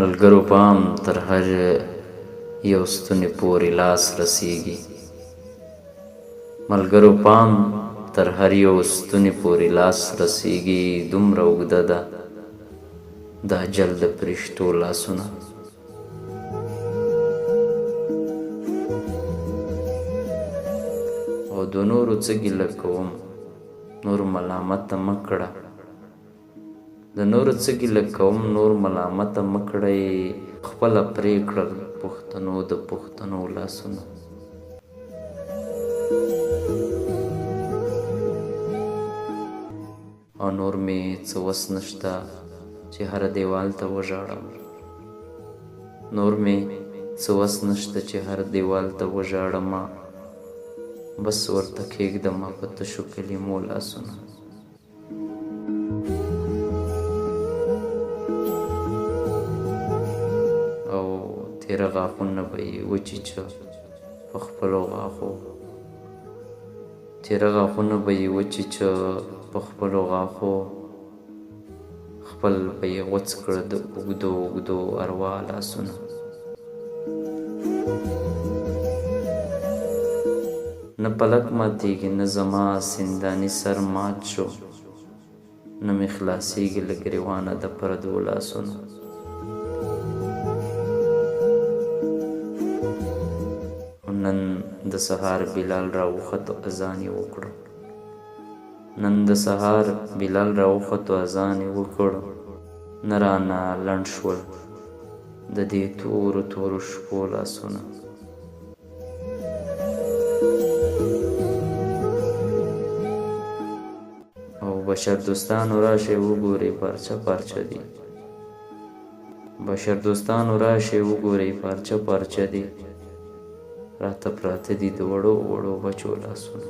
ملګرو پام تر هر یو ستوني پورې لاس رسیږي. ملګرو پام تر هر یو ستوني پورې لاس رسیږي. دومره اوږده ده د اجل د پرښتو لاسونه. او د نورو څه ګیله کوم نور ملامته مه کړه. د نورو څه ګیله کوم نور ملامته مه کړئ. خپله پرې کړل پښتنو د پښتنو لاسونه. او نور مې څه وس نشته چې هر دیوال ته وژاړم. نور مې څه وس نشته چې هر دیوال ته وژاړم. بس ورته کښېږدمه په تشو کلمو لاسونه. او تیره غاښونه به یې وچیچه په خپلو غاښو. تیره غاښونه به یې وچیچه په خپلو غاښو. خپل به یې غوڅ کړه د اوږدو اوږدو اروا لاسونه. نه پلک ماتېږي نه زما سنداني سر مات شو. نه مې خلاصېږي له ګرېوانه د پردو لاسونه. نن د سهار بلال راوخوتو اذان یې وکړ. نن د سهار بلال راوخوتو اذان یې وکړ. نه رانه لنډ شول د دې تورو تورو شپو لاسونه. او بشر دوستانو راشئ وګورئ پارچه پارچه دي. بشر دوستانو راشئ وګورئ پارچه پارچه دي. راته پراته دي د وړو وړو بچو لاسونه.